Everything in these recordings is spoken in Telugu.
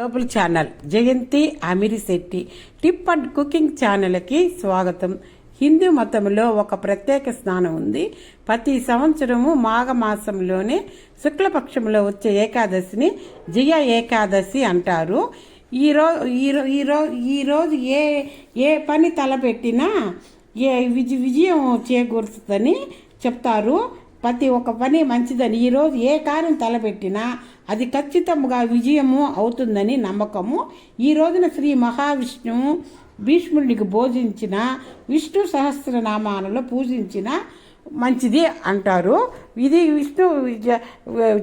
Global channel Jayanti Amirisetti tip and cooking ఛానల్కి స్వాగతం. హిందూ మతంలో ఒక ప్రత్యేక స్నానం ఉంది. ప్రతి సంవత్సరము మాఘమాసంలోనే శుక్లపక్షంలో వచ్చే ఏకాదశిని జయ ఏకాదశి అంటారు. ఈరోజు ఏ పని తలపెట్టినా విజయం చేకూరుతుందని చెప్తారు. ప్రతి ఒక్క పని మంచిదని, ఈరోజు ఏ కార్యం తలపెట్టినా అది ఖచ్చితంగా విజయము అవుతుందని నమ్మకము. ఈ రోజున శ్రీ మహావిష్ణువు భీష్ముడికి బోధించిన విష్ణు సహస్రనామాలలో పూజించిన మంచిది అంటారు. ఇది విష్ణు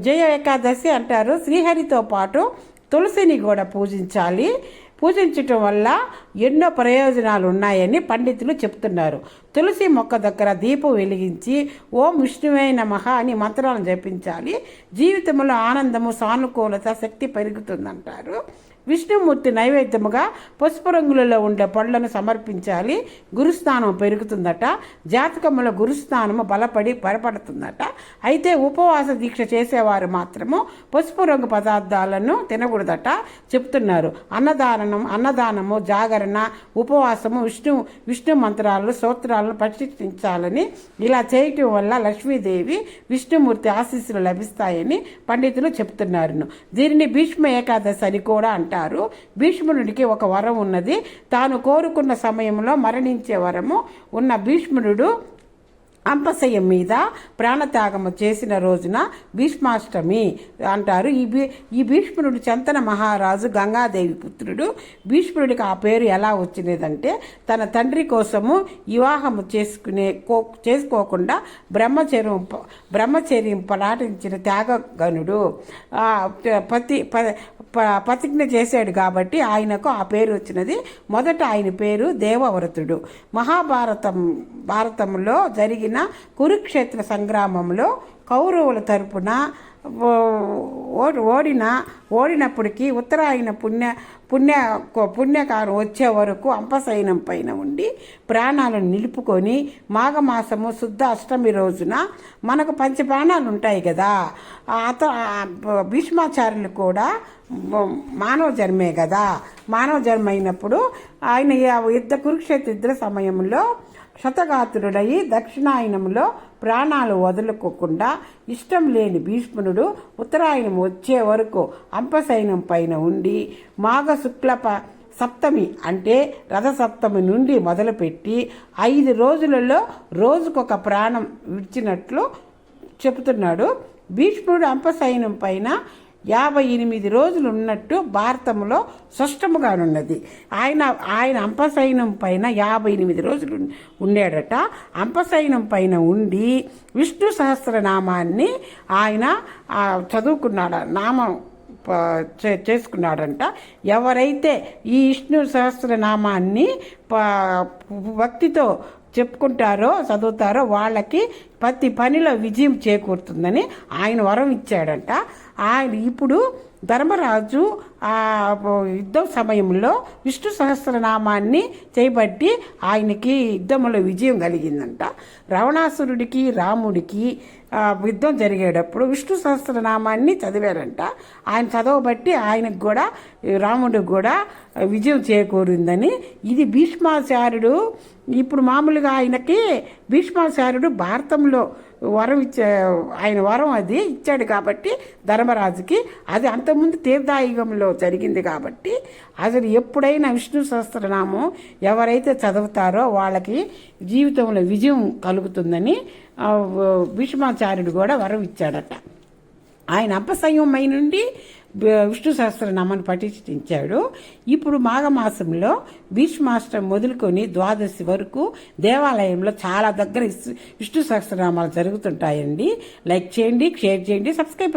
జయ ఏకాదశి అంటారు. శ్రీహరితో పాటు తులసిని కూడా పూజించాలి. పూజించటం వల్ల ఎన్నో ప్రయోజనాలు ఉన్నాయని పండితులు చెప్తున్నారు. తులసి మొక్క దగ్గర దీపం వెలిగించి ఓం విష్ణువే నమః అని మంత్రాలను జపించాలి. జీవితంలో ఆనందము, సానుకూలత, శక్తి పెరుగుతుందంటారు. విష్ణుమూర్తి నైవేద్యముగా పసుపు రంగులలో ఉండే పళ్ళను సమర్పించాలి. గురుస్థానం పెరుగుతుందట. జాతకములో గురుస్థానము బలపడుతుందట. అయితే ఉపవాస దీక్ష చేసేవారు మాత్రము పసుపు రంగు పదార్థాలను తినకూడదట చెప్తున్నారు. అన్నదానము, జాగరణ, ఉపవాసము, విష్ణు మంత్రాలను, స్తోత్రాలను ప్రతిష్ఠించాలని. ఇలా చేయటం వల్ల లక్ష్మీదేవి, విష్ణుమూర్తి ఆశీస్సులు లభిస్తాయని పండితులు చెప్తున్నారు. దీనిని భీష్మ ఏకాదశి అని కూడా అంటారు. భీష్ముడికి ఒక వరం ఉన్నది. తాను కోరుకున్న సమయంలో మరణించే వరము ఉన్న భీష్ముడు అంపశయ్యం మీద ప్రాణత్యాగము చేసిన రోజున భీష్మాష్టమి అంటారు. ఈ భీష్ముడు చంతన మహారాజు గంగాదేవి పుత్రుడు. భీష్ముడికి ఆ పేరు ఎలా వచ్చినదంటే తన తండ్రి కోసము వివాహము చేసుకోకుండా బ్రహ్మచర్యం పాటించిన త్యాగగనుడు. ప్రతిజ్ఞ చేశాడు కాబట్టి ఆయనకు ఆ పేరు వచ్చినది. మొదట ఆయన పేరు దేవవ్రతుడు. భారతంలో జరిగిన కురుక్షేత్ర సంగ్రామంలో కౌరవుల తరపున ఓడినప్పటికీ ఉత్తరాయణ పుణ్యకాలం వచ్చే వరకు అంపశయనం పైన ఉండి ప్రాణాలను నిలుపుకొని మాఘమాసము శుద్ధ అష్టమి రోజున మనకు పంచప్రాణాలు ఉంటాయి కదా, భీష్మాచార్యులు కూడా మానవ జన్మే కదా. మానవ జన్మ అయినప్పుడు ఆయన కురుక్షేత్ర యుద్ధ సమయంలో శతఘాతుడై దక్షిణాయనంలో ప్రాణాలు వదులుకోకుండా ఇష్టం లేని భీష్ముడు ఉత్తరాయణం వచ్చే వరకు అంపశయనం పైన ఉండి మాఘ శుక్ల సప్తమి అంటే రథసప్తమి నుండి మొదలుపెట్టి 5 రోజులలో రోజుకొక ప్రాణం విడిచినట్లు చెబుతున్నాడు. భీష్ముడు అంపశయనం పైన 58 రోజులు ఉన్నట్టు భారతంలో స్పష్టముగానున్నది. ఆయన అంపశయనం పైన 58 రోజులు ఉండాడట. అంపశయనం పైన ఉండి విష్ణు సహస్రనామాన్ని ఆయన చదువుకున్నాడు, నామం చేసుకున్నాడంట. ఎవరైతే ఈ విష్ణు సహస్రనామాన్ని భక్తితో చెప్పుకుంటారో, చదువుతారో వాళ్ళకి ప్రతి పనిలో విజయం చేకూరుతుందని ఆయన వరం ఇచ్చాడంట. ఆయన ఇప్పుడు ధర్మరాజు యుద్ధం సమయంలో విష్ణు సహస్రనామాన్ని చేయబట్టి ఆయనకి యుద్ధంలో విజయం కలిగిందంట. రావణాసురుడికి రాముడికి యుద్ధం జరిగేటప్పుడు విష్ణు సహస్రనామాన్ని చదివారంట. ఆయన చదవబట్టి ఆయనకు కూడా, రాముడికి కూడా విజయం చేకూరిందని. ఇది భీష్మాచార్యుడు ఇప్పుడు మామూలుగా ఆయనకి భీష్మాచార్యుడు భారతంలో వరం ఆయన వరం అది ఇచ్చాడు కాబట్టి ధర్మరాజుకి. అది అంతకుముందు తీర్థాయుగంలో జరిగింది కాబట్టి అసలు ఎప్పుడైనా విష్ణు సహస్రనామం ఎవరైతే చదువుతారో వాళ్ళకి జీవితంలో విజయం కలుగుతుందని భీష్మాచార్యుడు కూడా వరం ఇచ్చాడట. ఆయన అంపశయ్యమై నుండి విష్ణు సహస్రనామాన్ని ప్రతిష్ఠించాడు. ఇప్పుడు మాఘమాసంలో భీష్మాష్టమి మొదలుకొని ద్వాదశి వరకు దేవాలయంలో చాలా దగ్గర విష్ణు సహస్రనామాలు జరుగుతుంటాయండి. లైక్ చేయండి, షేర్ చేయండి, సబ్స్క్రైబ్